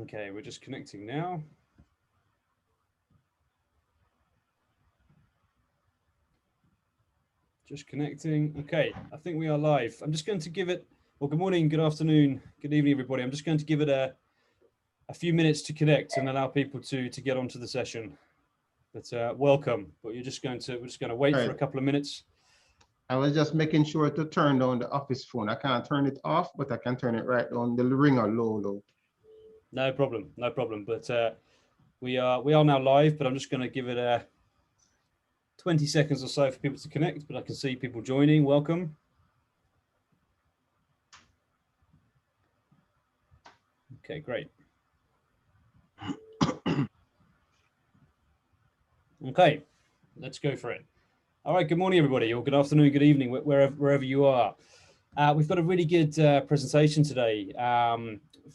Okay, we're just connecting now. Just connecting. Okay, I think we are live. I'm just going to give it, well, good morning, good afternoon, good evening, everybody. I'm just going to give it a few minutes to connect and allow people to get onto the session. But welcome. But we're just going to wait for a couple of minutes. I was just making sure to turn down the office phone. I can't turn it off, but I can turn it right down the ringer low. No problem, no problem. But we are now live, but I'm just going to give it 20 seconds or so for people to connect, but I can see people joining. Welcome. Okay, great. Okay, let's go for it. All right, good morning, everybody, or good afternoon, good evening, wherever you are. We've got a really good presentation today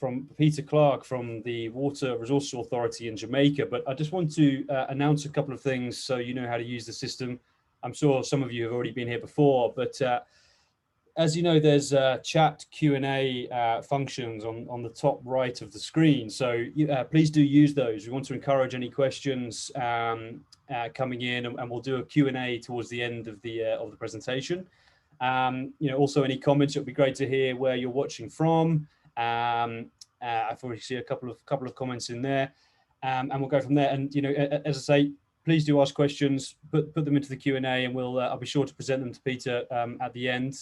from Peter Clark from the Water Resources Authority in Jamaica, but I just want to announce a couple of things so you know how to use the system. I'm sure some of you have already been here before, but as you know, there's chat Q&A functions on the top right of the screen. So please do use those. We want to encourage any questions coming in, and we'll do a Q&A towards the end of the presentation. Also any comments, it would be great to hear where you're watching from. I've already seen a couple of comments in there, and we'll go from there. And as I say, please do ask questions, put them into the Q&A, and I'll be sure to present them to Peter at the end.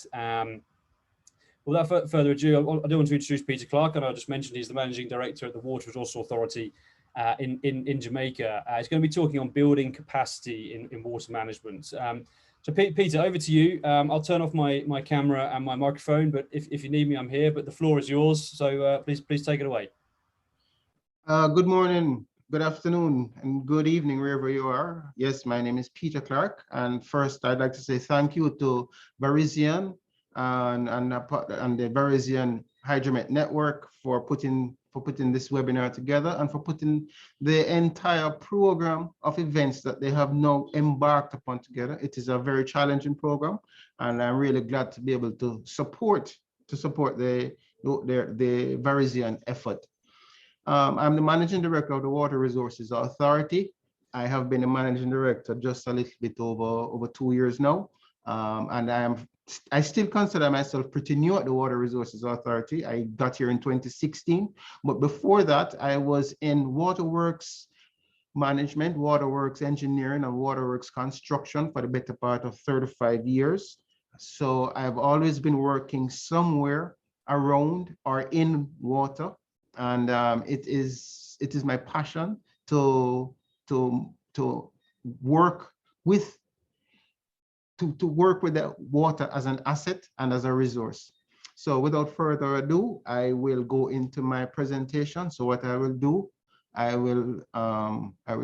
Without further ado, I do want to introduce Peter Clark, and I just mentioned he's the Managing Director at the Water Resources Authority in Jamaica. He's going to be talking on building capacity in water management. So Peter, over to you. I'll turn off my camera and my microphone, but if you need me, I'm here, but the floor is yours. So please take it away. Good morning, good afternoon, and good evening, wherever you are. Yes, my name is Peter Clark. And first, I'd like to say thank you to Barisian and the Barisian Hydromet Network for putting this webinar together and for putting the entire program of events that they have now embarked upon together. It is a very challenging program, and I'm really glad to be able to support the Barisian effort. I'm the Managing Director of the Water Resources Authority. I have been a Managing Director just a little bit over 2 years now, and I still consider myself pretty new at the Water Resources Authority. I got here in 2016, but before that, I was in waterworks management, waterworks engineering, and waterworks construction for the better part of 35 years. So I've always been working somewhere around or in water. And it is my passion to work with the water as an asset and as a resource. So without further ado, I will go into my presentation. So what I will do, I will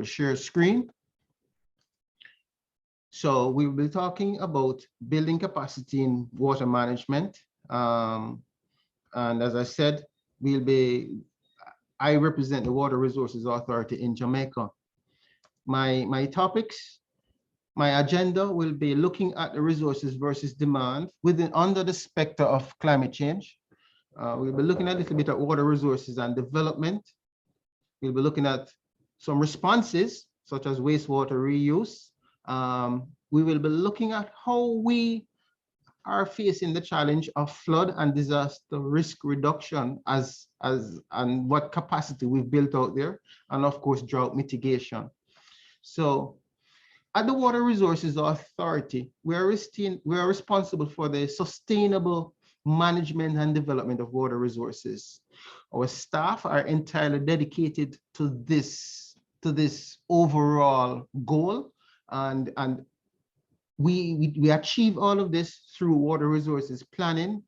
share screen. So we will be talking about building capacity in water management. And as I said, I represent the Water Resources Authority in Jamaica. My topics, my agenda will be looking at the resources versus demand under the specter of climate change. We'll be looking at a little bit at water resources and development. We'll be looking at some responses, such as wastewater reuse. We will be looking at how we are facing the challenge of flood and disaster risk reduction and what capacity we've built out there, and of course drought mitigation. So at the Water Resources Authority, we are responsible for the sustainable management and development of water resources. Our staff are entirely dedicated to this overall goal, and we achieve all of this through water resources planning,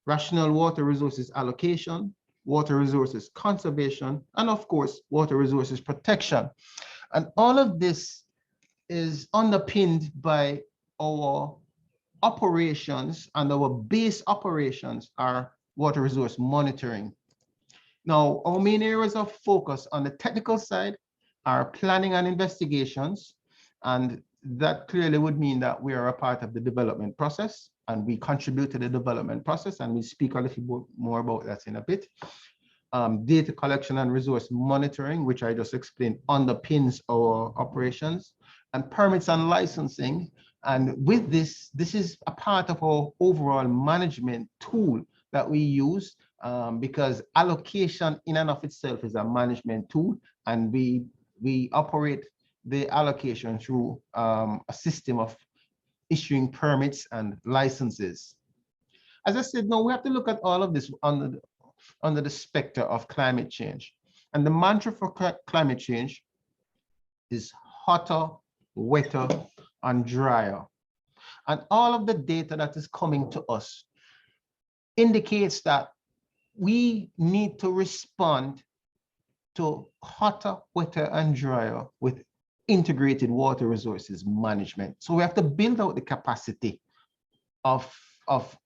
rational water resources allocation, water resources conservation, and of course, water resources protection. And all of this is underpinned by our operations, and our base operations are water resource monitoring. Now, our main areas of focus on the technical side are planning and investigations, and that clearly would mean that we are a part of the development process, and we contribute to the development process, and we'll speak a little bit more about that in a bit. data collection and resource monitoring, which I just explained, underpins our operations, and permits and licensing. And with this, this is a part of our overall management tool that we use, because allocation in and of itself is a management tool, and we operate the allocation through a system of issuing permits and licenses. As I said, no, we have to look at all of this under the specter of climate change. And the mantra for climate change is hotter, wetter, and drier. And all of the data that is coming to us indicates that we need to respond to hotter, wetter, and drier with integrated water resources management. So we have to build out the capacity of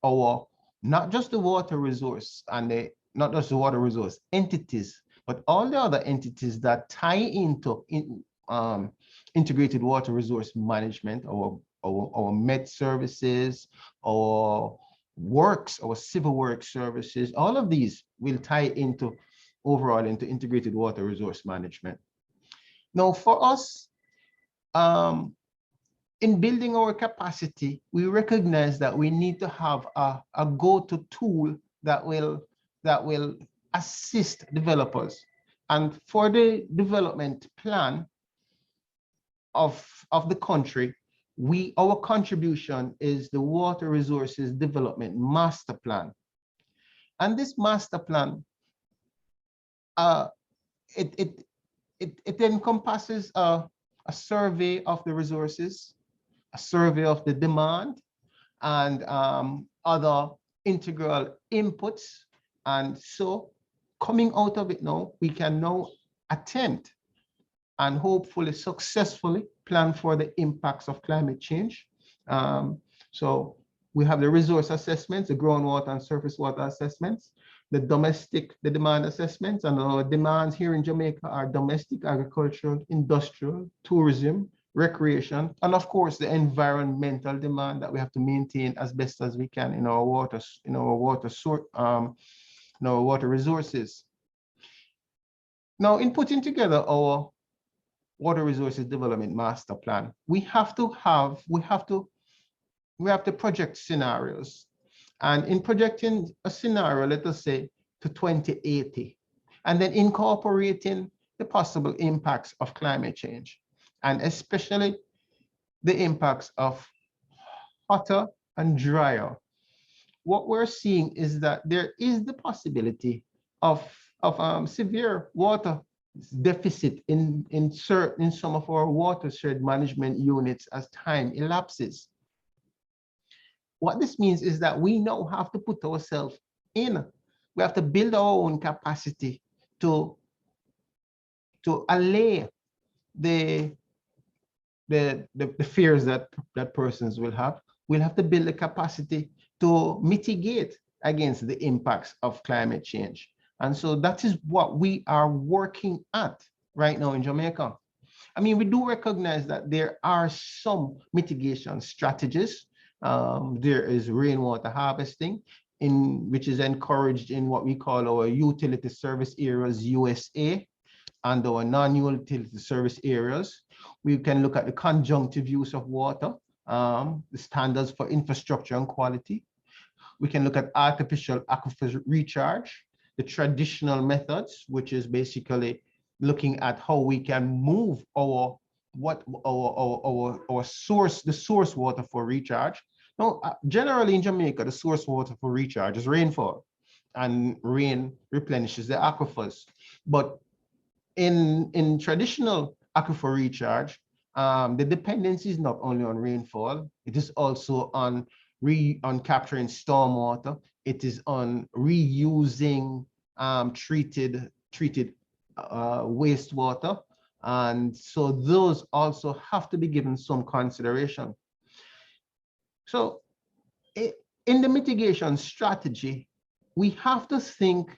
our, not just the water resource and not just the water resource entities, but all the other entities that tie into integrated water resource management, our Met services, our works, our civil works services. All of these will tie into overall into integrated water resource management. Now, for us, in building our capacity, we recognize that we need to have a go-to tool that will assist developers. And for the development plan of the country, our contribution is the Water Resources Development Master Plan. And this master plan, it encompasses a survey of the resources, a survey of the demand, and other integral inputs. And so coming out of it now, we can now attempt and hopefully successfully plan for the impacts of climate change. So we have the resource assessments, the groundwater and surface water assessments, the demand assessments, and our demands here in Jamaica are domestic, agricultural, industrial, tourism, recreation, and of course the environmental demand that we have to maintain as best as we can in our water, water resources. Now, in putting together our Water Resources Development Master Plan, we have to project scenarios. And in projecting a scenario, let us say to 2080, and then incorporating the possible impacts of climate change, and especially the impacts of hotter and drier. What we're seeing is that there is the possibility of severe water deficit in some of our watershed management units as time elapses. What this means is that we now have to put ourselves in. We have to build our own capacity to allay the fears that persons will have. We'll have to build the capacity to mitigate against the impacts of climate change. And so that is what we are working at right now in Jamaica. I mean, we do recognize that there are some mitigation strategies. There is rainwater harvesting, which is encouraged in what we call our utility service areas, USA, and our non-utility service areas. We can look at the conjunctive use of water, the standards for infrastructure and quality. We can look at artificial aquifer recharge, the traditional methods, which is basically looking at how we can move the source water for recharge. Now, generally in Jamaica, the source water for recharge is rainfall, and rain replenishes the aquifers. But in traditional aquifer recharge, the dependency is not only on rainfall, it is also on capturing stormwater. It is on reusing treated wastewater. And so those also have to be given some consideration. So in the mitigation strategy, we have to think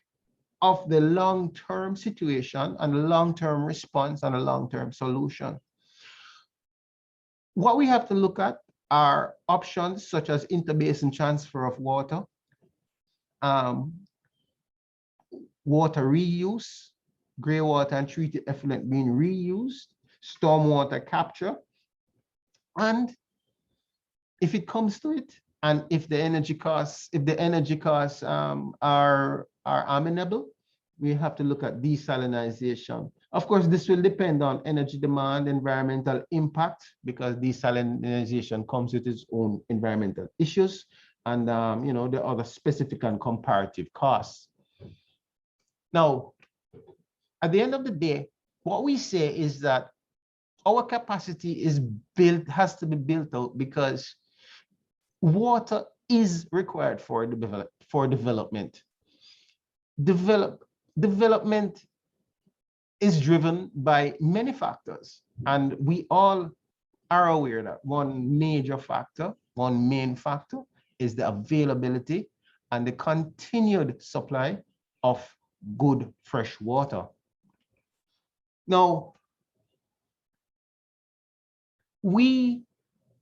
of the long-term situation and a long-term response and a long-term solution. What we have to look at are options such as interbasin transfer of water. water reuse, gray water and treated effluent being reused, stormwater capture, and if it comes to it, and if the energy costs, are amenable, we have to look at desalinization. Of course, this will depend on energy demand, environmental impact, because desalinization comes with its own environmental issues, and the other specific and comparative costs. Now, at the end of the day, what we say is that our capacity has to be built out, because water is required for development. Development is driven by many factors, and we all are aware that one main factor is the availability and the continued supply of good fresh water. Now, we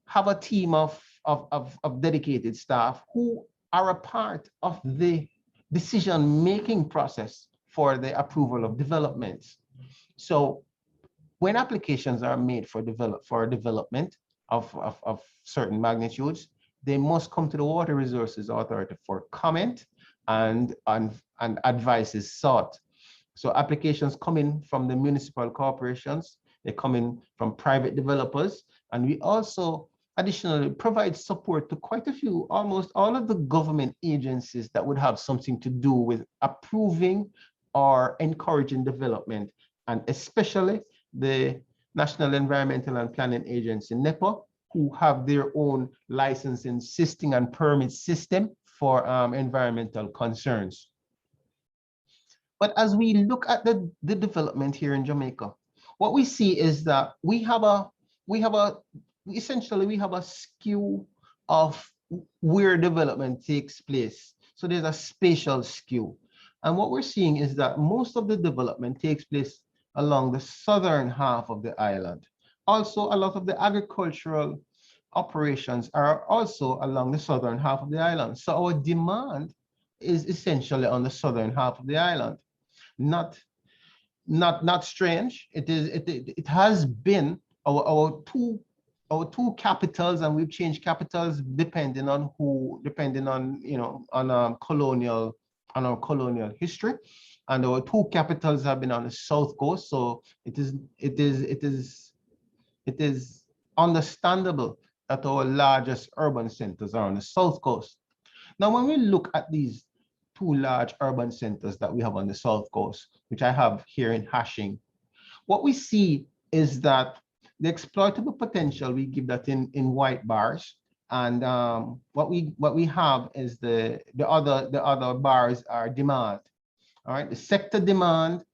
have a team of dedicated staff who are a part of the decision-making process for the approval of developments. So when applications are made for development of certain magnitudes, they must come to the Water Resources Authority for comment, and advice is sought. So applications come in from the municipal corporations, they come in from private developers, and we also additionally provide support to quite a few, almost all of the government agencies that would have something to do with approving or encouraging development, and especially the National Environmental and Planning Agency, NEPA, who have their own licensing system and permit system for environmental concerns. But as we look at the development here in Jamaica, what we see is that we have a skew of where development takes place. So there's a spatial skew. And what we're seeing is that most of the development takes place along the southern half of the island. Also, a lot of the agricultural operations are also along the southern half of the island. So our demand is essentially on the southern half of the island. Not strange. It has been our two capitals, and we've changed capitals depending on our colonial history, and our two capitals have been on the south coast. So it is understandable that our largest urban centers are on the south coast. Now, when we look at these two large urban centers that we have on the south coast, which I have here in hashing, what we see is that the exploitable potential, we give that in white bars, and what we have is the other bars are demand. All right, the sector demand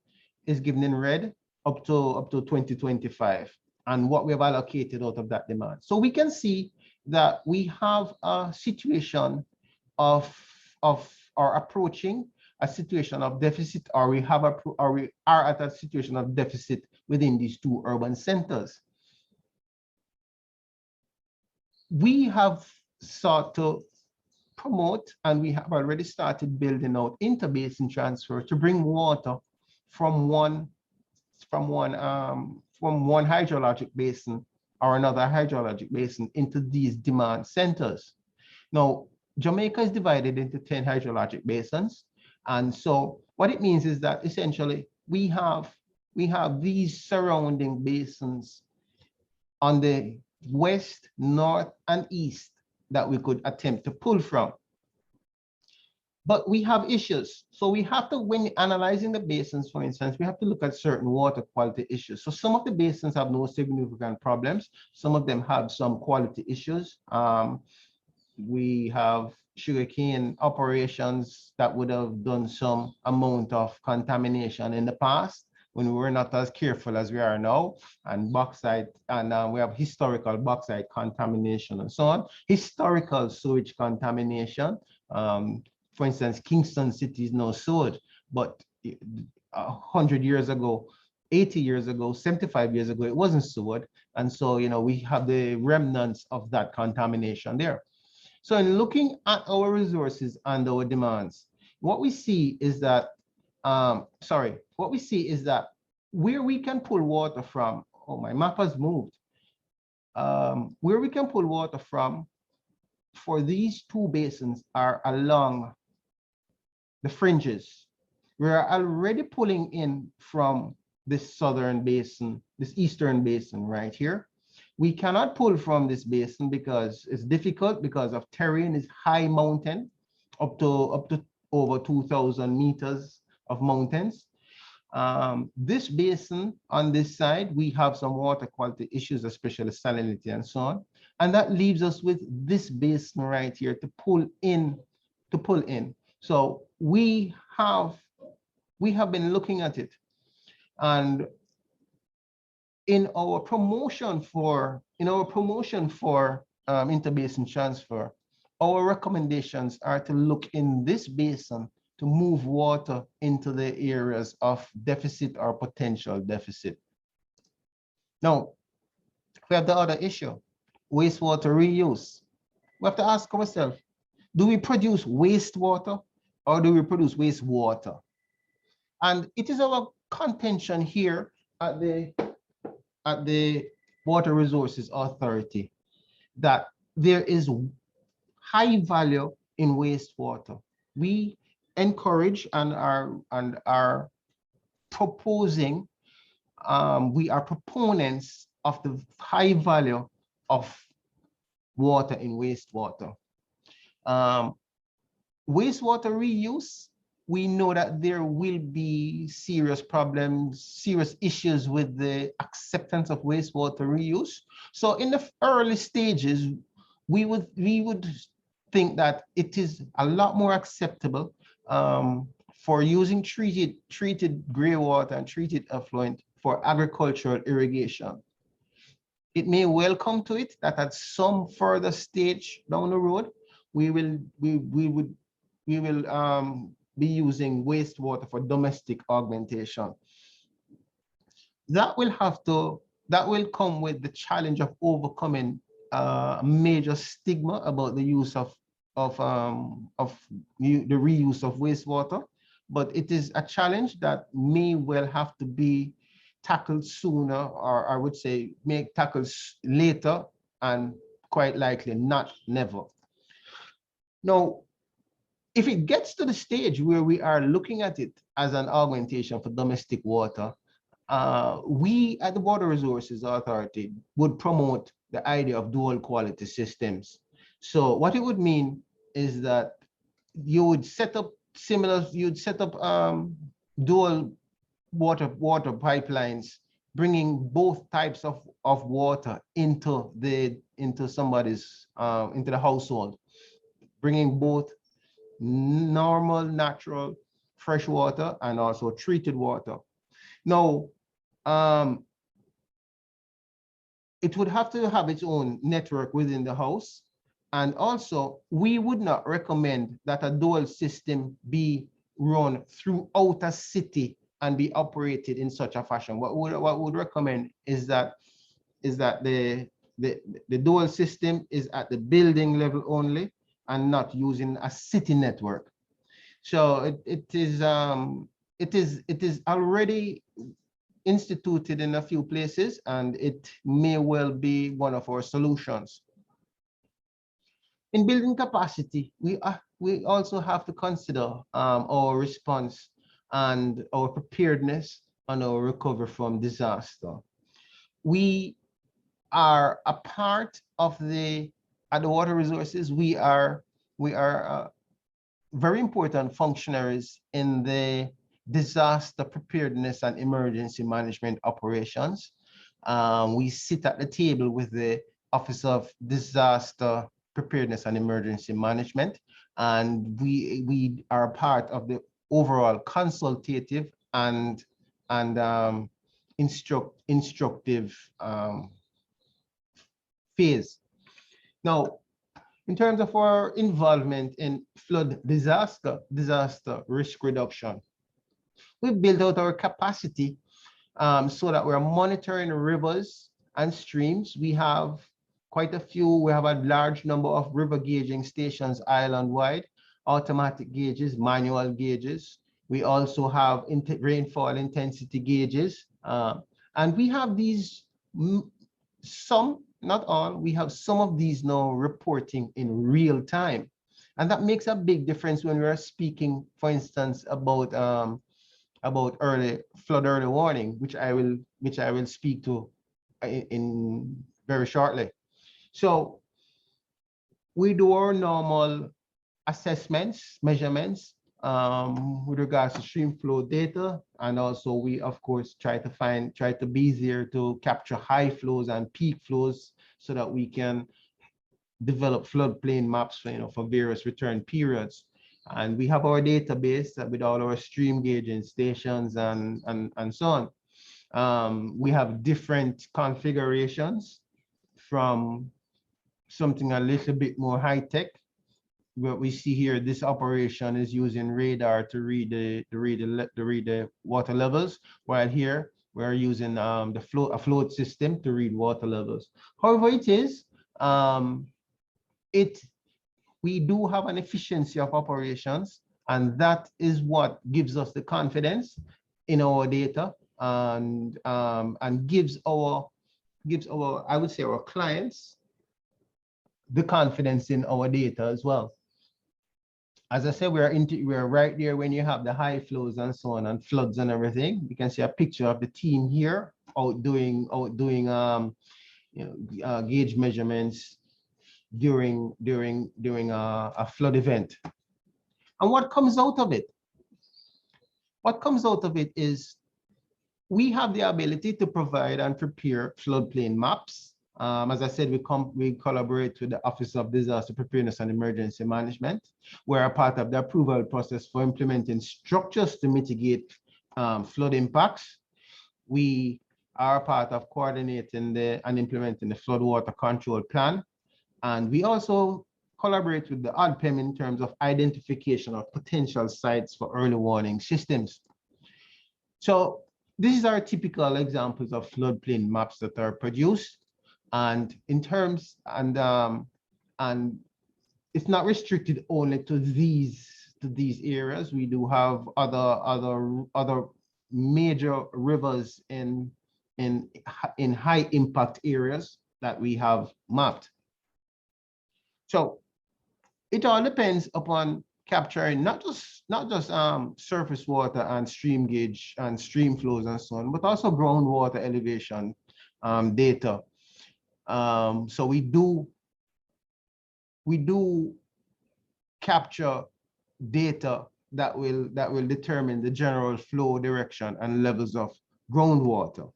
is given in red up to 2025, and what we have allocated out of that demand. So we can see that we have a situation of or approaching a situation of deficit, or we are at a situation of deficit within these two urban centers. We have sought to promote, and we have already started building out interbasin transfer to bring water from one hydrologic basin or another hydrologic basin into these demand centers. Now, Jamaica is divided into 10 hydrologic basins. And so what it means is that essentially we have these surrounding basins on the west, north, and east that we could attempt to pull from. But we have issues. So we have to, when analyzing the basins, for instance, we have to look at certain water quality issues. So some of the basins have no significant problems. Some of them have some quality issues. We have sugarcane operations that would have done some amount of contamination in the past when we were not as careful as we are now, and bauxite, and we have historical bauxite contamination and so on. Historical sewage contamination. For instance, Kingston City is now sewage, but 100 years ago, 80 years ago, 75 years ago, it wasn't sewage. And so, we have the remnants of that contamination there. So in looking at our resources and our demands, what we see is that sorry, what we see is that where we can pull water from, oh, my map has moved. Where we can pull water from for these two basins are along the fringes. We're already pulling in from this southern basin, this eastern basin right here. We cannot pull from this basin because it's difficult because of terrain is high mountain, up to over 2,000 meters of mountains. This basin on this side, we have some water quality issues, especially salinity and so on. And that leaves us with this basin right here to pull in. So we have been looking at it, and in our promotion for interbasin transfer, our recommendations are to look in this basin to move water into the areas of deficit or potential deficit. Now, we have the other issue, wastewater reuse. We have to ask ourselves, do we produce wastewater or do we produce wastewater? And it is our contention here at the Water Resources Authority that there is high value in wastewater. We encourage and are proposing, we are proponents of the high value of water in wastewater. Wastewater reuse, we know that there will be serious problems, serious issues with the acceptance of wastewater reuse. So in the early stages, we would think that it is a lot more acceptable for using treated gray water and treated effluent for agricultural irrigation. It may well come to it that at some further stage down the road, we will be using wastewater for domestic augmentation. That will come with the challenge of overcoming a major stigma about the use of the reuse of wastewater, but it is a challenge that may well have to be tackled sooner, or I would say tackled later, and quite likely not never. Now, if it gets to the stage where we are looking at it as an augmentation for domestic water, we at the Water Resources Authority would promote the idea of dual quality systems. So what it would mean is that you would set up dual water pipelines, bringing both types of water into the household, bringing both normal, natural, fresh water and also treated water. Now, it would have to have its own network within the house. And also, we would not recommend that a dual system be run throughout a city and be operated in such a fashion. What would recommend is that the dual system is at the building level only and not using a city network. So it is already instituted in a few places, and it may well be one of our solutions. In building capacity, we also have to consider our response and our preparedness and our recovery from disaster. We are a part of at the Water Resources, we are very important functionaries in the disaster preparedness and emergency management operations. We sit at the table with the Office of Disaster Preparedness and Emergency Management, and we are a part of the overall consultative and instructive phase. Now, in terms of our involvement in flood disaster risk reduction, we've built out our capacity so that we're monitoring rivers and streams. We have quite a few. We have a large number of river gauging stations island-wide, automatic gauges, manual gauges. We also have rainfall intensity gauges. And we have these, some, not all, we have some of these now reporting in real time. And that makes a big difference when we are speaking, for instance, about flood early warning, which I will speak to in very shortly. So we do our normal assessments, measurements with regards to stream flow data. And also we, of course, try to be there to capture high flows and peak flows so that we can develop floodplain maps for various return periods. And we have our database with all our stream gauging stations and so on. We have different configurations, from something a little bit more high tech. What we see here, this operation is using radar to read the water levels, while here we're using a float system to read water levels. However, we do have an efficiency of operations, and that is what gives us the confidence in our data, and gives our I would say our clients the confidence in our data as well. As I said, we're right there when you have the high flows and so on, and floods and everything. You can see a picture of the team here out doing gauge measurements during a flood event. And what comes out of it? What comes out of it is we have the ability to provide and prepare floodplain maps. As I said, we collaborate with the Office of Disaster Preparedness and Emergency Management. We're a part of the approval process for implementing structures to mitigate flood impacts. We are a part of coordinating and implementing the floodwater control plan. And we also collaborate with the ODPEM in terms of identification of potential sites for early warning systems. So these are typical examples of floodplain maps that are produced. And in terms, and it's not restricted only to these areas. We do have other major rivers in high impact areas that we have mapped. So it all depends upon capturing not just surface water and stream gauge and stream flows and so on, but also groundwater elevation data. So we do capture data that will determine the general flow direction and levels of groundwater.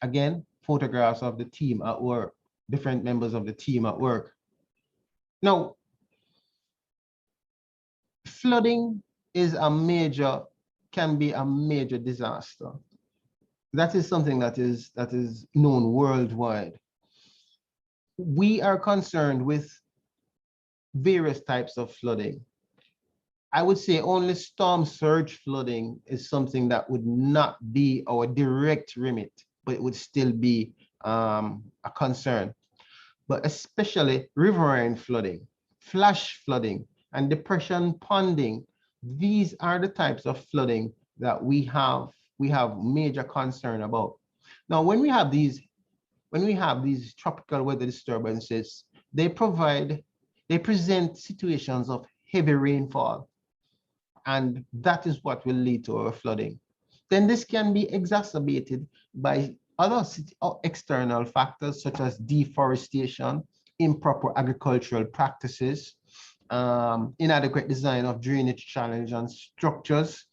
Again, photographs of the team at work, different members of the team at work. Now, flooding can be a major disaster. That is something that is known worldwide. We are concerned with various types of flooding. I would say only storm surge flooding is something that would not be our direct remit, but it would still be a concern. But especially riverine flooding, flash flooding, and depression ponding, these are the types of flooding that we have major concern about. Now, when we have these tropical weather disturbances, they present situations of heavy rainfall, and that is what will lead to our flooding. Then this can be exacerbated by other external factors such as deforestation, improper agricultural practices, inadequate design of drainage channels and structures,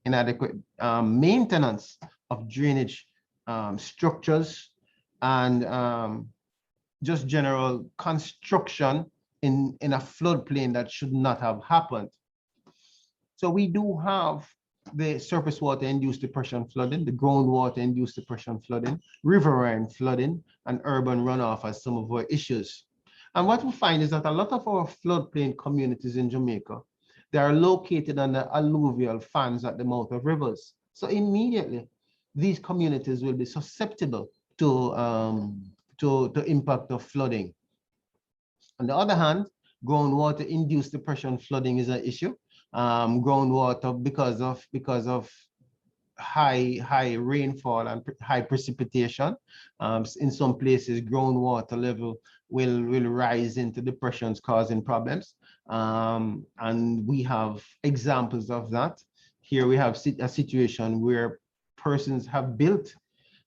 inadequate maintenance of drainage structures, and just general construction in a floodplain that should not have happened. So we do have the surface water induced depression flooding, the groundwater induced depression flooding, riverine flooding, and urban runoff as some of our issues. And what we find is that a lot of our floodplain communities in Jamaica, they are located on the alluvial fans at the mouth of rivers. So immediately, these communities will be susceptible to impact of flooding. On the other hand, Groundwater induced depression flooding is an issue. Groundwater because of high rainfall and high precipitation. In some places, groundwater level will rise into depressions, causing problems. And we have examples of that. Here we have a situation where persons have built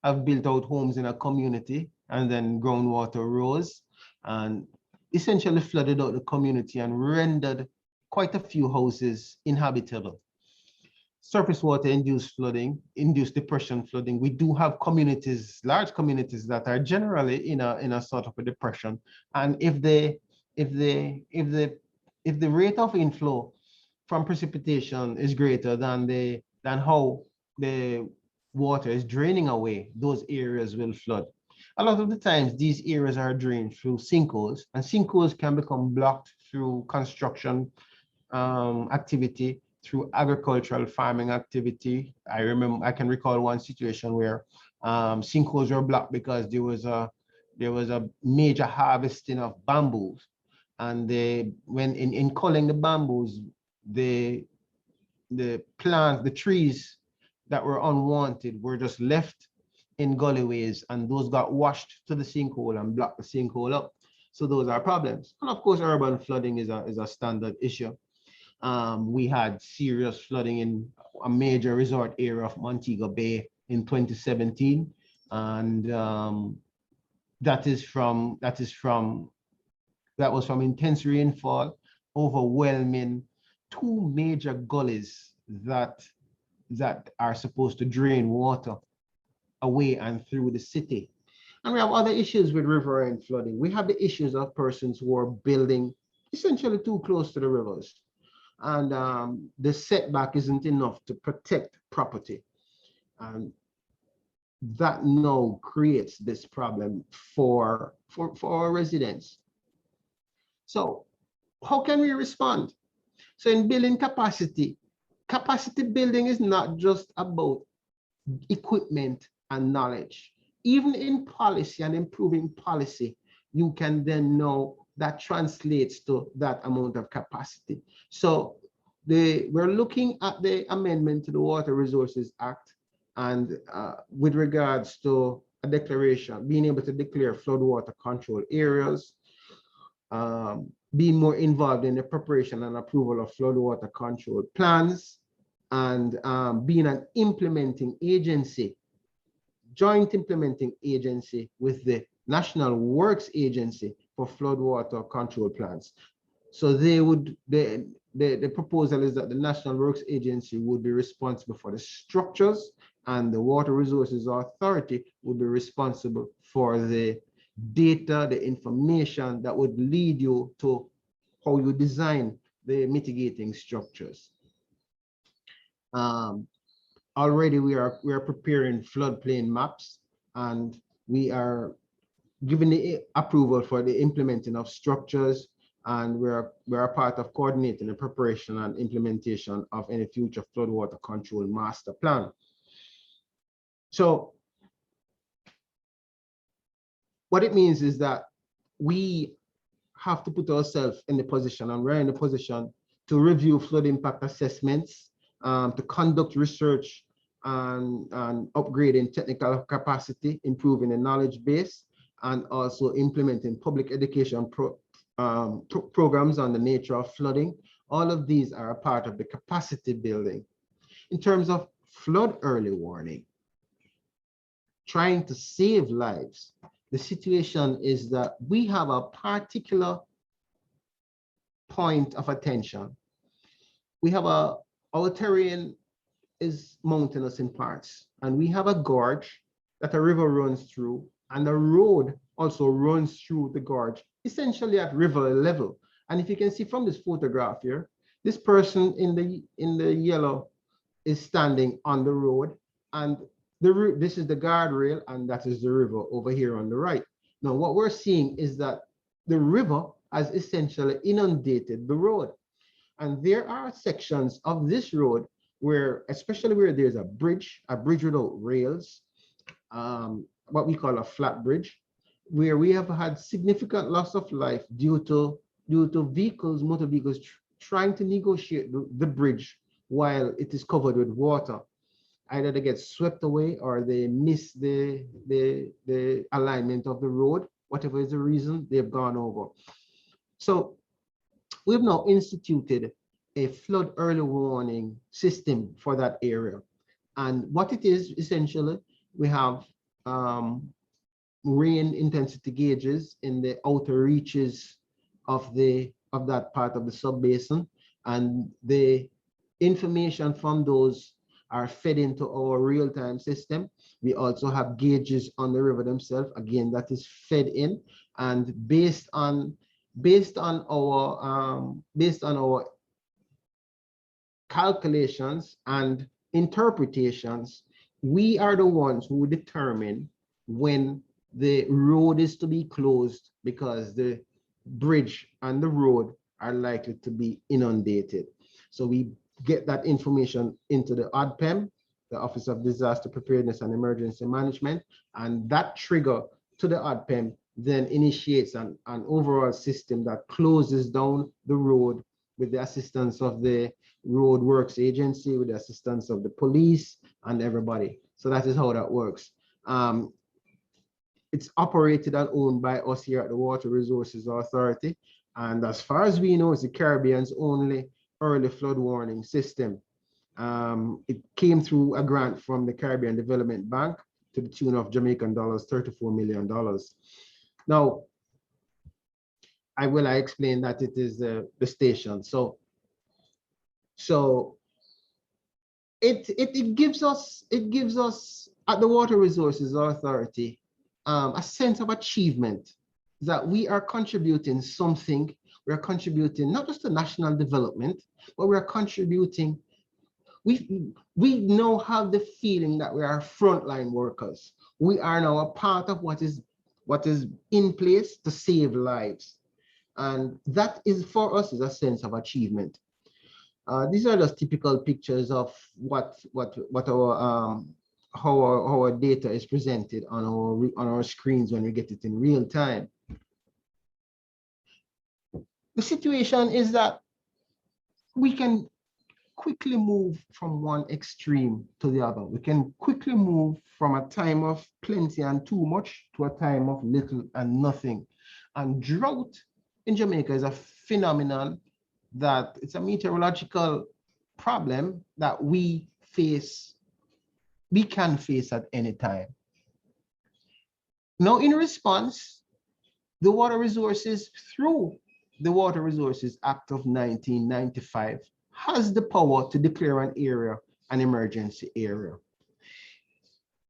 out homes in a community, and then groundwater rose and essentially flooded out the community and rendered quite a few houses inhabitable. Surface water induced flooding, induced depression flooding. We do have communities, large communities that are generally in a sort of a depression. And if the rate of inflow from precipitation is greater than how the water is draining away, those areas will flood. A lot of the times, these areas are drained through sinkholes, and sinkholes can become blocked through construction activity, through agricultural farming activity. I can recall one situation where sinkholes were blocked because there was a major harvesting of bamboos, and when in culling the bamboos, the plants, the trees that were unwanted were just left in gullyways, and those got washed to the sinkhole and blocked the sinkhole up. So those are problems. And of course, urban flooding is a standard issue. We had serious flooding in a major resort area of Montego Bay in 2017, and that was from intense rainfall, overwhelming two major gullies that are supposed to drain water away and through the city. And we have other issues with riverine flooding. We have the issues of persons who are building essentially too close to the rivers, and the setback isn't enough to protect property. And that now creates this problem for our residents. So how can we respond? So in building capacity building is not just about equipment and knowledge. Even in policy and improving policy, you can then know that translates to that amount of capacity. So we're looking at the amendment to the Water Resources Act, and with regards to a declaration, being able to declare floodwater control areas, being more involved in the preparation and approval of floodwater control plans, and being an implementing agency, joint implementing agency with the National Works Agency for floodwater control plans. So the proposal is that the National Works Agency would be responsible for the structures, and the Water Resources Authority would be responsible for the data, the information that would lead you to how you design the mitigating structures. Already we are preparing floodplain maps, and we are giving the approval for the implementing of structures, and we're a part of coordinating the preparation and implementation of any future floodwater control master plan. So what it means is that we have to put ourselves in the position, and we're in the position to review flood impact assessments, to conduct research and upgrading technical capacity, improving the knowledge base, and also implementing public education programs on the nature of flooding. All of these are a part of the capacity building. In terms of flood early warning, trying to save lives, the situation is that we have a particular point of attention. We have our terrain is mountainous in parts, and we have a gorge that a river runs through, and the road also runs through the gorge, essentially at river level. And if you can see from this photograph here, this person in the yellow is standing on the road, and this is the guardrail, and that is the river over here on the right. Now, what we're seeing is that the river has essentially inundated the road. And there are sections of this road where, especially where there's a bridge without rails, what we call a flat bridge, where we have had significant loss of life due to due to motor vehicles trying to negotiate the bridge while it is covered with water. Either they get swept away or they miss the alignment of the road. Whatever is the reason, they've gone over. So we've now instituted a flood early warning system for that area. And what it is, essentially, we have rain intensity gauges in the outer reaches of that part of the subbasin, and the information from those are fed into our real-time system. We also have gauges on the river themselves. Again, that is fed in, and based on our calculations and interpretations, we are the ones who determine when the road is to be closed because the bridge and the road are likely to be inundated. So we get that information into the ODPEM, the Office of Disaster Preparedness and Emergency Management, and that trigger to the ODPEM then initiates an overall system that closes down the road with the assistance of the Road Works Agency, with the assistance of the police and everybody. So that is how that works. It's operated and owned by us here at the Water Resources Authority. And as far as we know, it's the Caribbean's only early flood warning system. It came through a grant from the Caribbean Development Bank to the tune of Jamaican dollars, $34 million. Now, I explain that it is the station. So it gives us at the Water Resources Authority a sense of achievement that we are contributing something. We are contributing not just to national development, but we are contributing. We now have the feeling that we are frontline workers. We are now a part of what is in place to save lives, and that is for us is a sense of achievement. These are just typical pictures of how our data is presented on our screens when we get it in real time. The situation is that we can quickly move from one extreme to the other. We can quickly move from a time of plenty and too much to a time of little and nothing. And drought in Jamaica is a phenomenon that it's a meteorological problem that we can face at any time. Now, in response, the Water Resources, through the Water Resources Act of 1995, has the power to declare an area an emergency area.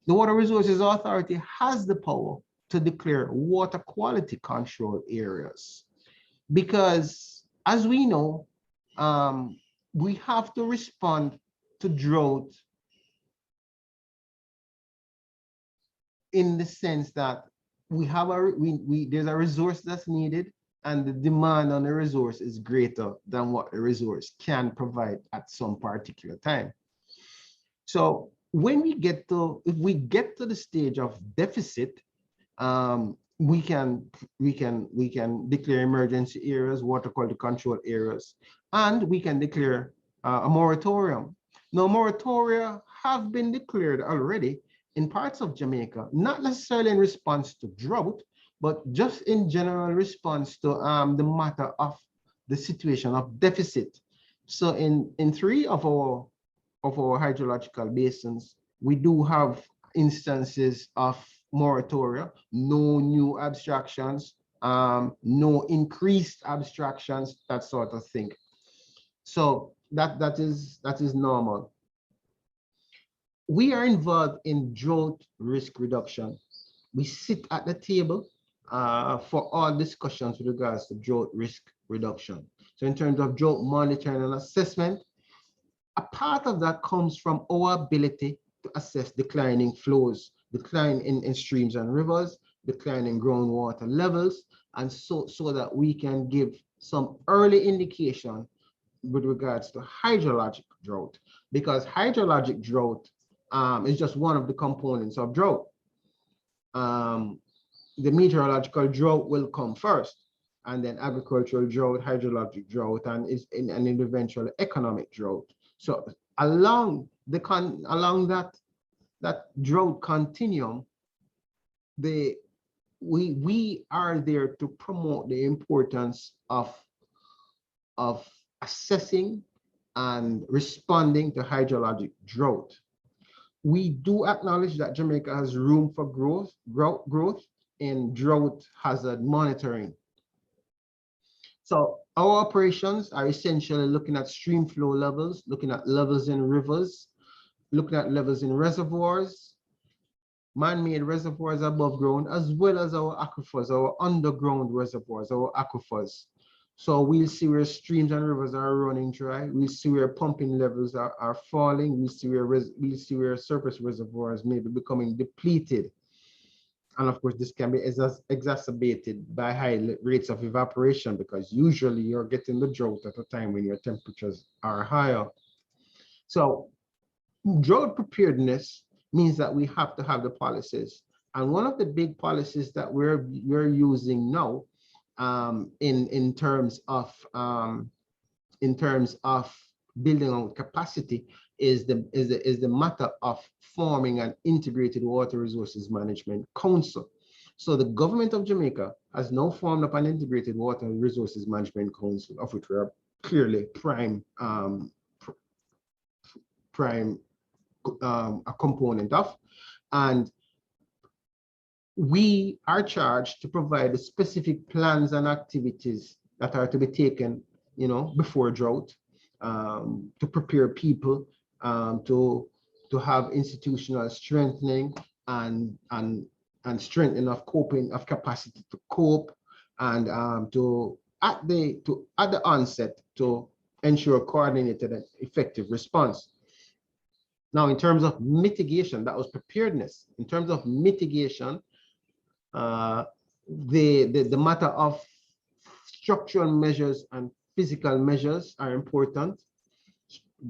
The Water Resources Authority has the power to declare water quality control areas, because as we know, we have to respond to drought in the sense that there's a resource that's needed, and the demand on the resource is greater than what the resource can provide at some particular time. So when if we get to the stage of deficit, we can declare emergency areas, water quality control areas, and we can declare a moratorium. Now, moratoria have been declared already in parts of Jamaica, not necessarily in response to drought, but just in general response to the matter of the situation of deficit. So in 3 of our hydrological basins, we do have instances of moratoria, no new abstractions, no increased abstractions, that sort of thing. So that is normal. We are involved in drought risk reduction. We sit at the table for all discussions with regards to drought risk reduction. So in terms of drought monitoring and assessment, a part of that comes from our ability to assess declining flows, decline in streams and rivers, decline in groundwater levels, and so that we can give some early indication with regards to hydrologic drought, because hydrologic drought is just one of the components of drought. The meteorological drought will come first, and then agricultural drought, hydrologic drought, and eventual economic drought. So along that drought continuum, we are there to promote the importance of assessing and responding to hydrologic drought. We do acknowledge that Jamaica has room for growth in drought hazard monitoring. So our operations are essentially looking at stream flow levels, looking at levels in rivers, looking at levels in reservoirs, man-made reservoirs above ground, as well as our aquifers, our underground reservoirs, our aquifers. So we'll see where streams and rivers are running dry. We'll see where pumping levels are falling. We'll see where surface reservoirs may be becoming depleted. And of course, this can be exacerbated by high rates of evaporation, because usually you're getting the drought at a time when your temperatures are higher. So drought preparedness means that we have to have the policies. And one of the big policies that we're using now in terms of building on capacity is the matter of forming an integrated water resources management council. So the government of Jamaica has now formed up an integrated water resources management council, of which we are clearly a component of, and we are charged to provide the specific plans and activities that are to be taken, before drought, to prepare people, to have institutional strengthening and strengthening of capacity to cope, and at the onset to ensure coordinated and effective response. Now, in terms of mitigation, that was preparedness. In terms of mitigation, the matter of structural measures and physical measures are important.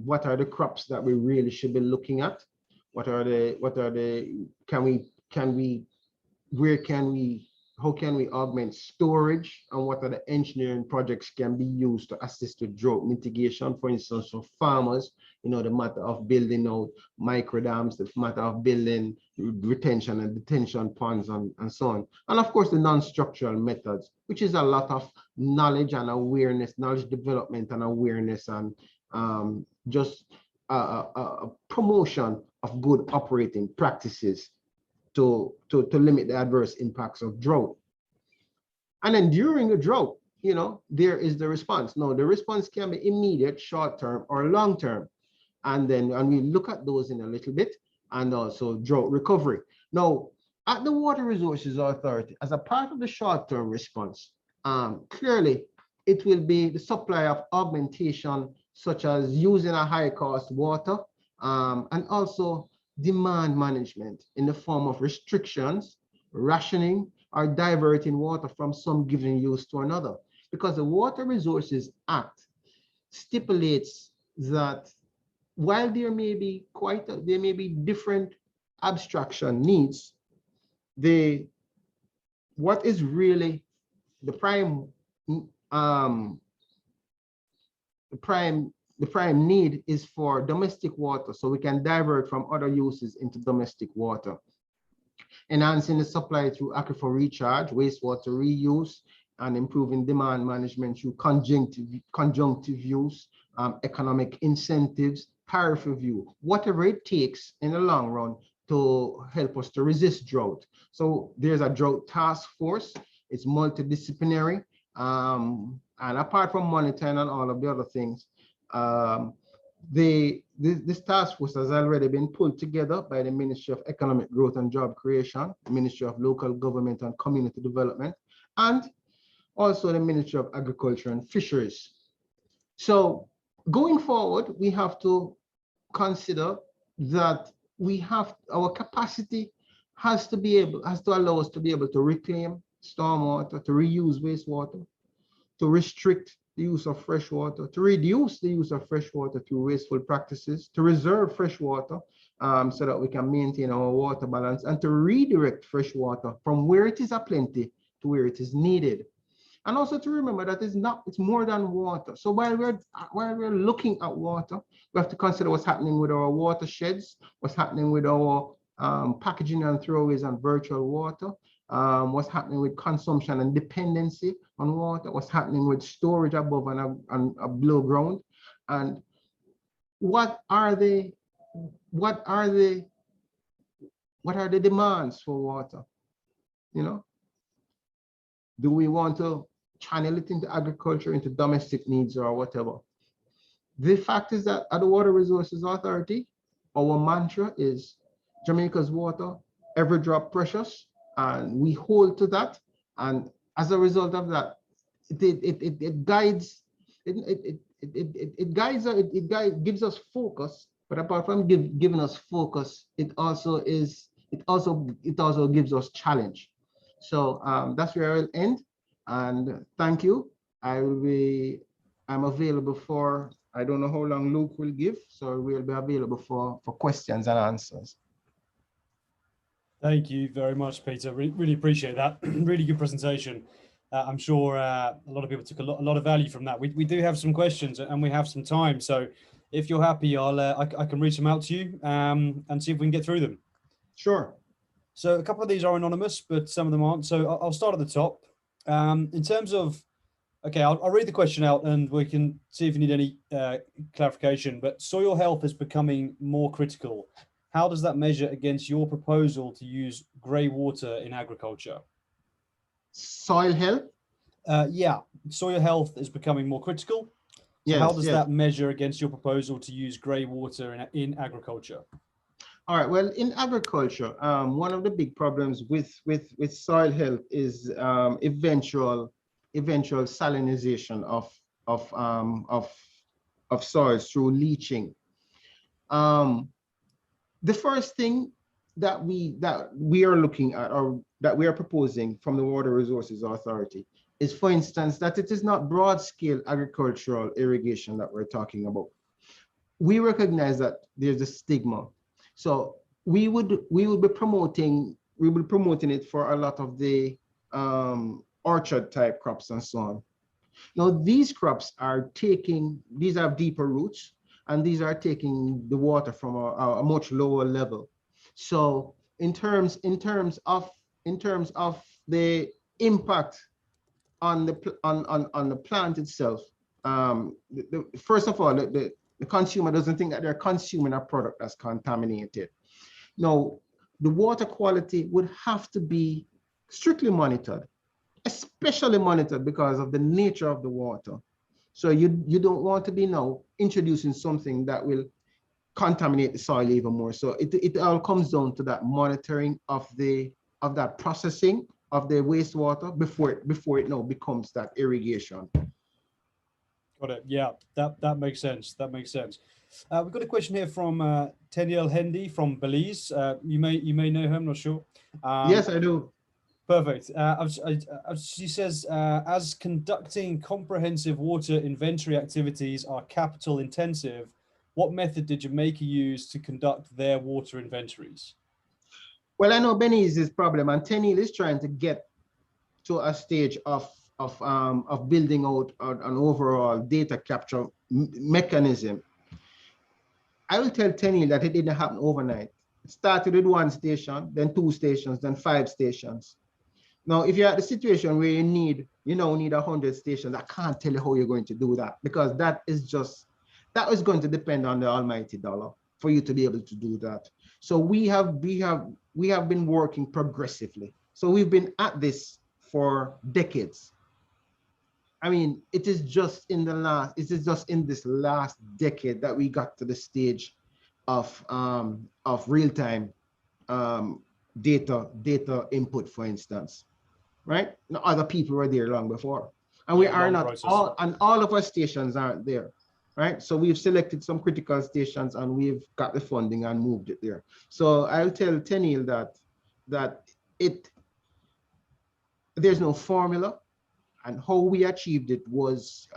What are the crops that we really should be looking at? How can we augment storage, and what are the engineering projects can be used to assist with drought mitigation? For instance, for farmers, the matter of building out micro dams, the matter of building retention and detention ponds, and so on. And of course, the non-structural methods, which is a lot of knowledge and awareness, knowledge development and awareness, and just a promotion of good operating practices to limit the adverse impacts of drought. And then during the drought, there is the response. Now, the response can be immediate, short-term, or long-term. And we look at those in a little bit, and also drought recovery. Now, at the Water Resources Authority, as a part of the short-term response, clearly it will be the supply of augmentation, such as using a high-cost water, and also demand management in the form of restrictions, rationing, or diverting water from some given use to another. Because the Water Resources Act stipulates that while there may be different abstraction needs, what is really the prime need is for domestic water, so we can divert from other uses into domestic water. Enhancing the supply through aquifer recharge, wastewater reuse, and improving demand management through conjunctive use, economic incentives, tariff review, whatever it takes in the long run to help us to resist drought. So there's a drought task force. It's multidisciplinary, and apart from monitoring and all of the other things, this task force has already been pulled together by the Ministry of Economic Growth and Job Creation, the Ministry of Local Government and Community Development, and also the Ministry of Agriculture and Fisheries. So going forward, we have to consider that our capacity has to allow us to be able to reclaim stormwater, to reuse wastewater, to restrict the use of fresh water, to reduce the use of fresh water through wasteful practices, to reserve fresh water so that we can maintain our water balance, and to redirect fresh water from where it is aplenty to where it is needed. And also to remember that it's more than water. So while we're looking at water, we have to consider what's happening with our watersheds, what's happening with our packaging and throwaways and virtual water, what's happening with consumption and dependency on water, what's happening with storage above and below ground, and what are the demands for water? You know, do we want to channel it into agriculture, into domestic needs, or whatever? The fact is that at the Water Resources Authority, our mantra is Jamaica's water, every drop precious, and we hold to that. And as a result of that, it guides, gives us focus. But apart from giving us focus, it also gives us challenge. So that's where I will end. And thank you. I'm available for, I don't know how long Luke will give, so we'll be available for questions and answers. Thank you very much, Peter. Really appreciate that. Really good presentation. I'm sure a lot of people took a lot of value from that. We do have some questions and we have some time. So if you're happy, I can reach them out to you and see if we can get through them. Sure. So a couple of these are anonymous, but some of them aren't. So I'll start at the top. In terms of, okay, I'll read the question out and we can see if you need any clarification. But soil health is becoming more critical. How does that measure against your proposal to use grey water in agriculture? Soil health? Yeah, soil health is becoming more critical. So yes, how does that measure against your proposal to use grey water in agriculture? All right. Well, in agriculture, one of the big problems with soil health is eventual salinization of soils through leaching. The first thing that we are looking at, or that we are proposing from the Water Resources Authority, is, for instance, that it is not broad-scale agricultural irrigation that we're talking about. We recognize that there's a stigma. So we will be promoting it for a lot of the orchard type crops and so on. Now these crops have deeper roots, and these are taking the water from a much lower level. So in terms of the impact on the plant itself, first of all, the consumer doesn't think that they're consuming a product that's contaminated. Now, the water quality would have to be strictly monitored, especially monitored because of the nature of the water. So you don't want to be now introducing something that will contaminate the soil even more. So it all comes down to that monitoring of that processing of the wastewater before it now becomes that irrigation. Got it. Yeah, that makes sense. That makes sense. We've got a question here from Teniel Hendy from Belize. You may know her, I'm not sure. Yes, I do. Perfect. She says, as conducting comprehensive water inventory activities are capital intensive, what method did Jamaica use to conduct their water inventories? Well, I know Belize's problem, and Teniel is trying to get to a stage of building out an overall data capture mechanism. I will tell Teniel that it didn't happen overnight. It started with 1 station, then 2 stations, then 5 stations. Now, if you're at the situation where you need 100 stations, I can't tell you how you're going to do that, because that is going to depend on the almighty dollar for you to be able to do that. So we have been working progressively. So we've been at this for decades. I mean, it is just in this last decade that we got to the stage of real-time data input, for instance, right? Now, other people were there long before, and we are not all, and all of our stations aren't there, right? So we've selected some critical stations and we've got the funding and moved it there. So I'll tell Teniel that there's no formula, and how we achieved it was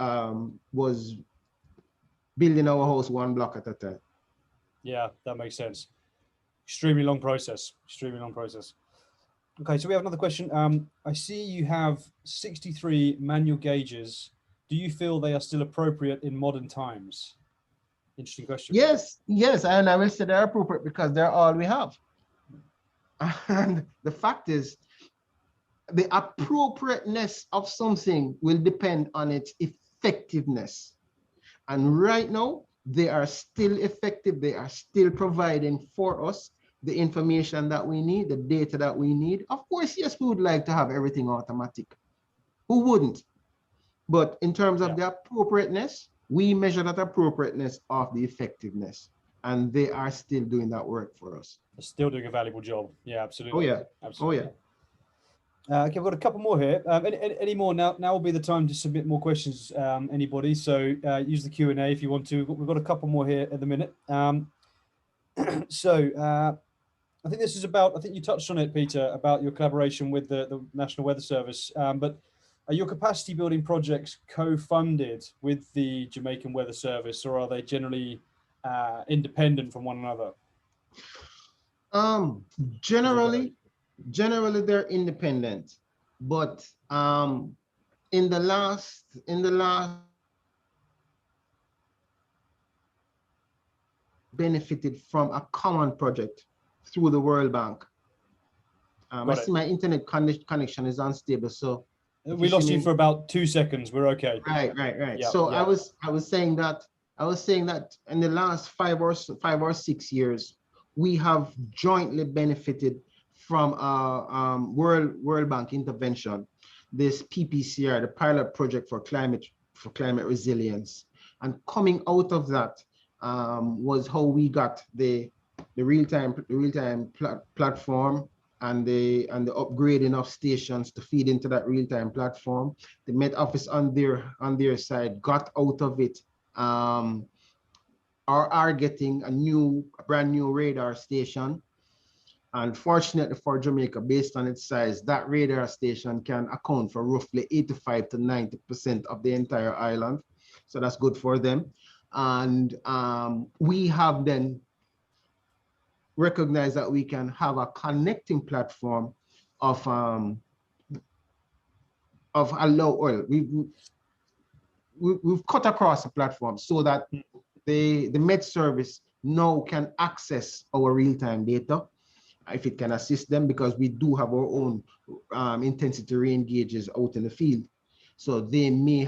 building our house 1 block at a time. Yeah, that makes sense. Extremely long process. Okay, so we have another question. I see you have 63 manual gauges. Do you feel they are still appropriate in modern times? Interesting question. Yes, yes, and I will say they're appropriate because they're all we have. And the fact is, the appropriateness of something will depend on its effectiveness. And right now, they are still effective. They are still providing for us the information that we need, the data that we need. Of course, yes, we would like to have everything automatic. Who wouldn't? But in terms of the appropriateness, we measure that appropriateness of the effectiveness. And they are still doing that work for us. They're still doing a valuable job. Yeah, absolutely. Oh, yeah. Absolutely. Oh, yeah. Okay, we've got a couple more here. Any more? Now will be the time to submit more questions, anybody. So use the Q&A if you want to. We've got a couple more here at the minute. So I think this is about, I think you touched on it, Peter, about your collaboration with the National Weather Service. But are your capacity building projects co-funded with the Jamaican Weather Service, or are they generally independent from one another? Generally they're independent, but in the last benefited from a common project through the World Bank. I see my internet connection is unstable, so we lost you for about 2 seconds. We're okay. Right. Yeah, so yeah. I was saying that in the last 5 or 6 years, we have jointly benefited from a World Bank intervention, this PPCR, the pilot project for climate resilience. And coming out of that was how we got the real-time platform and the upgrading of stations to feed into that real-time platform. The Met Office on their side got out of it, are getting a brand new radar station. And fortunately for Jamaica, based on its size, that radar station can account for roughly 85 to 90% of the entire island. So that's good for them. And we have then recognized that we can have a connecting platform of low oil. We've cut across the platform so that the Met Service now can access our real-time data if it can assist them, because we do have our own intensity rain gauges out in the field. So they may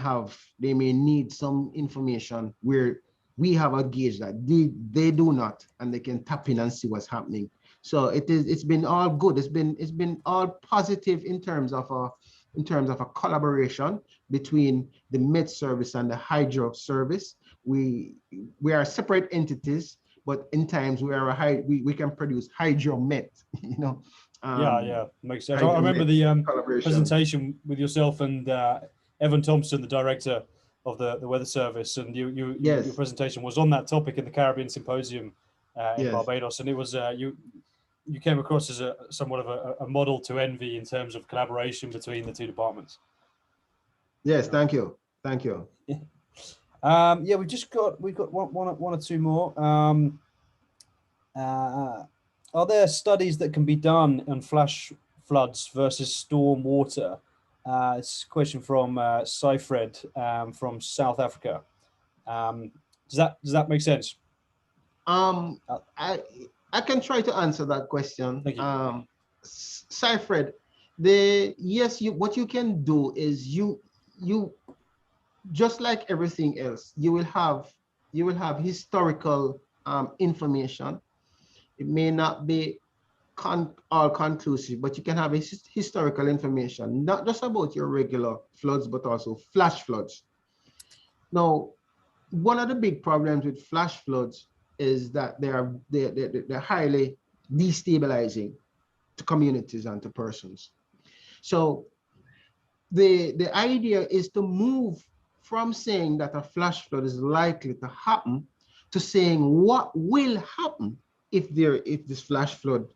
need some information where we have a gauge that they do not, and they can tap in and see what's happening. So it's been all good. It's been all positive in terms of a collaboration between the Met Service and the Hydro Service. We are separate entities, but in times we are we can produce Hydro Met. Yeah, makes sense. I remember the presentation with yourself and Evan Thompson, the director of the Weather Service, and your presentation was on that topic in the Caribbean Symposium in Barbados, and it was you came across as somewhat of a model to envy in terms of collaboration between the two departments. Yes, thank you. Yeah, we've got one or two more. Are there studies that can be done on flash floods versus storm water? It's a question from Seifred from South Africa. Does that make sense? I can try to answer that question. Thank you. Seifred, what you can do is you just like everything else, you will have historical information. It may not be all conclusive, but you can have historical information, not just about your regular floods, but also flash floods. Now, one of the big problems with flash floods is that they're highly destabilizing to communities and to persons. So the idea is to move from saying that a flash flood is likely to happen to saying what will happen if this flash flood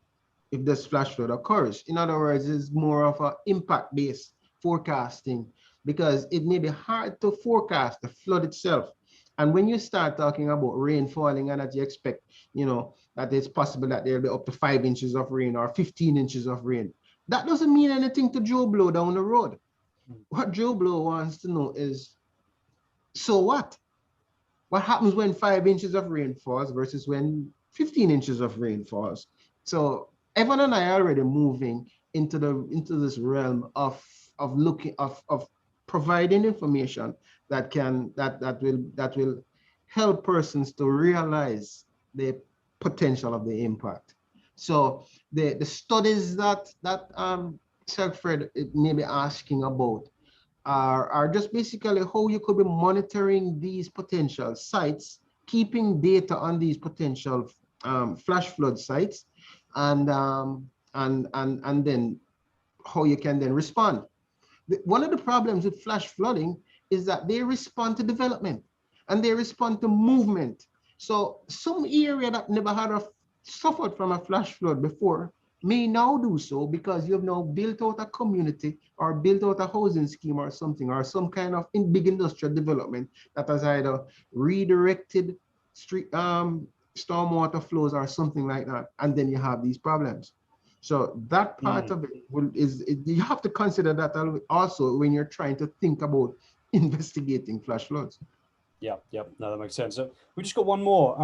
occurs. In other words, it's more of an impact-based forecasting, because it may be hard to forecast the flood itself. And when you start talking about rain falling and that you expect, that it's possible that there'll be up to 5 inches of rain or 15 inches of rain, That doesn't mean anything to Joe Blow down the road. Mm. What Joe Blow wants to know is, so what? What happens when 5 inches of rain falls versus when 15 inches of rain falls? So Evan and I are already moving into this realm of looking of providing information that will help persons to realize the potential of the impact. So the studies that Sir Fred may be asking about are just basically how you could be monitoring these potential sites, keeping data on these potential flash flood sites, and then how you can then respond. One of the problems with flash flooding is that they respond to development and they respond to movement. So some area that never had suffered from a flash flood before may now do so because you've now built out a community or built out a housing scheme or something, or some kind of big industrial development that has either redirected street stormwater flows or something like that, and then you have these problems. So that part of it you have to consider that also when you're trying to think about investigating flash floods. Yeah, no, that makes sense. So we just got one more.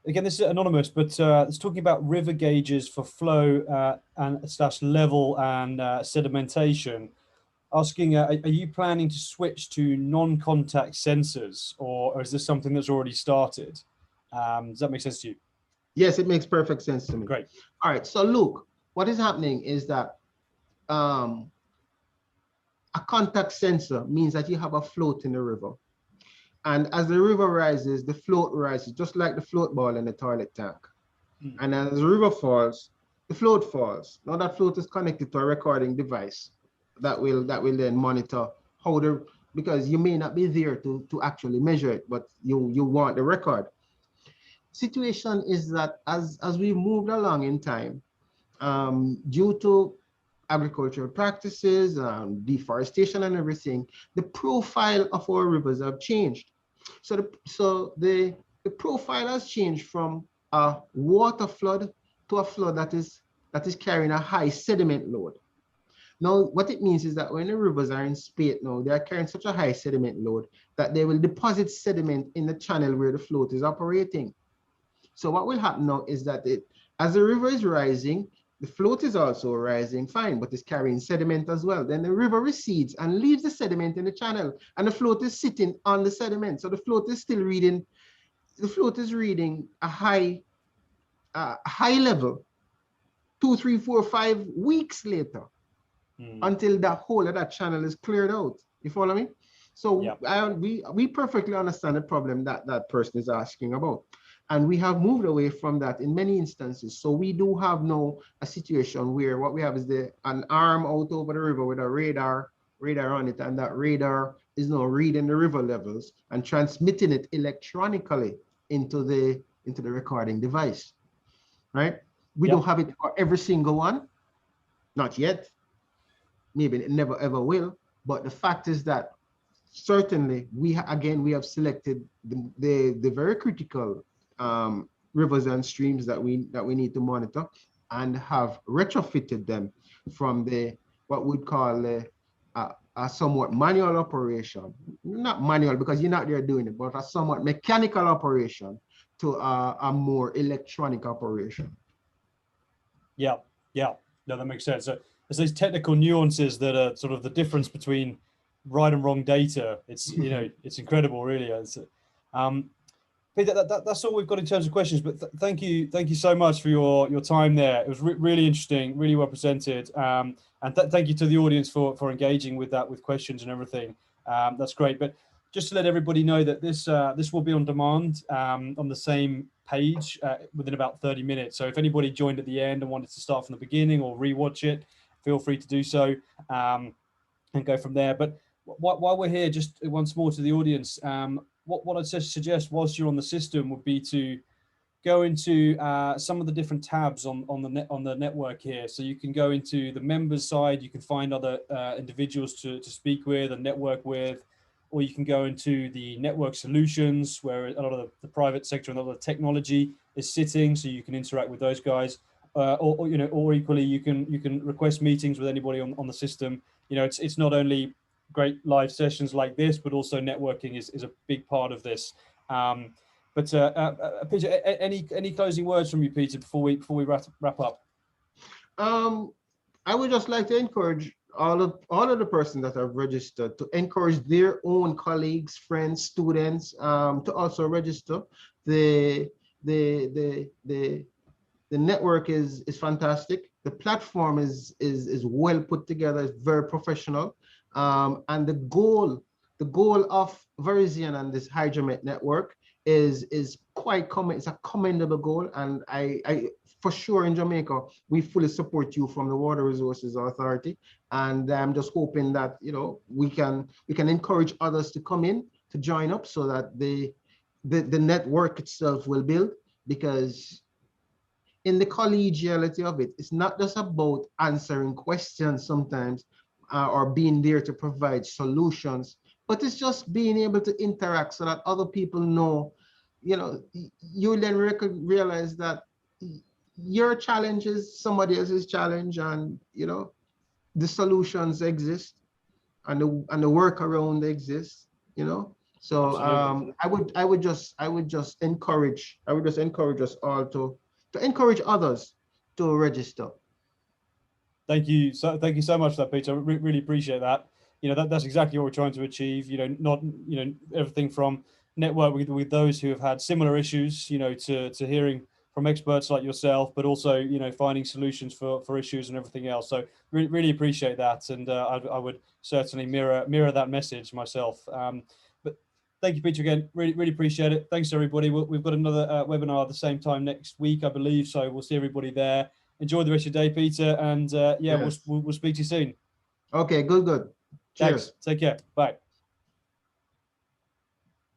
Again, this is anonymous, but it's talking about river gauges for flow and / level and sedimentation. Asking, are you planning to switch to non-contact sensors, or is this something that's already started? Does that make sense to you? Yes, it makes perfect sense to me. Great. All right, so Luke, what is happening is that a contact sensor means that you have a float in the river. And as the river rises, the float rises, just like the float ball in the toilet tank. Mm. And as the river falls, the float falls. Now that float is connected to a recording device that will then monitor how because you may not be there to actually measure it, but you want the record. Situation is that as we moved along in time, due to agricultural practices, deforestation and everything, the profile of our rivers have changed. So the profile has changed from a water flood to a flood that is carrying a high sediment load. Now, what it means is that when the rivers are in spate now, they are carrying such a high sediment load that they will deposit sediment in the channel where the float is operating. So what will happen now is that as the river is rising, the float is also rising, fine, but it's carrying sediment as well. Then the river recedes and leaves the sediment in the channel, and the float is sitting on the sediment. So the float is still reading, a high level 2, 3, 4, 5 weeks later until the whole of that channel is cleared out. You follow me? So yeah. We perfectly understand the problem that person is asking about. And we have moved away from that in many instances. So we do have now a situation where what we have is an arm out over the river with a radar on it, and that radar is now reading the river levels and transmitting it electronically into the recording device. Right? We don't have it for every single one, not yet. Maybe it never ever will. But the fact is that certainly we have selected the very critical rivers and streams that we need to monitor, and have retrofitted them from what we'd call a somewhat manual operation, not manual because you're not there doing it, but a somewhat mechanical operation to a more electronic operation. Yeah, no, that makes sense. So there's those technical nuances that are sort of the difference between right and wrong data. It's it's incredible, really. That's all we've got in terms of questions, but thank you so much for your time there. It was really interesting, really well presented, and thank you to the audience for engaging with that, with questions and everything. That's great. But just to let everybody know that this will be on demand on the same page within about 30 minutes. So if anybody joined at the end and wanted to start from the beginning or rewatch it, feel free to do so and go from there. But while we're here, just once more to the audience, what I'd suggest whilst you're on the system would be to go into some of the different tabs on the network here. So you can go into the members side, you can find other individuals to speak with and network with, or you can go into the network solutions where a lot of the private sector and a lot of the technology is sitting, so you can interact with those guys. or you know, or equally you can request meetings with anybody on the system. You know, it's not only great live sessions like this, but also networking is a big part of this. Peter, any closing words from you, Peter, before we wrap up? I would just like to encourage all of the persons that have registered to encourage their own colleagues, friends, students to also register. The the network is fantastic. The platform is well put together. It's very professional, and the goal of Verizion and this Hydromet network is quite it's a commendable goal, and I for sure in Jamaica we fully support you from the Water Resources Authority, and I'm just hoping that we can encourage others to come in to join up so that the network itself will build, because in the collegiality of it, it's not just about answering questions sometimes or being there to provide solutions, but it's just being able to interact so that other people know, you then realize that your challenge is somebody else's challenge, and the solutions exist and the workaround exists, So I would just encourage us all to encourage others to register. Thank you so much for that, Peter. I really appreciate that. That's exactly what we're trying to achieve. Not everything from network with those who have had similar issues, to hearing from experts like yourself, but also finding solutions for issues and everything else. So really appreciate that, and I would certainly mirror that message myself. But thank you, Peter, again. Really appreciate it. Thanks everybody. We've got another webinar at the same time next week, I believe. So we'll see everybody there. Enjoy the rest of your day, Peter, and yes. we'll speak to you soon. Okay, good. Cheers. Thanks. Take care. Bye.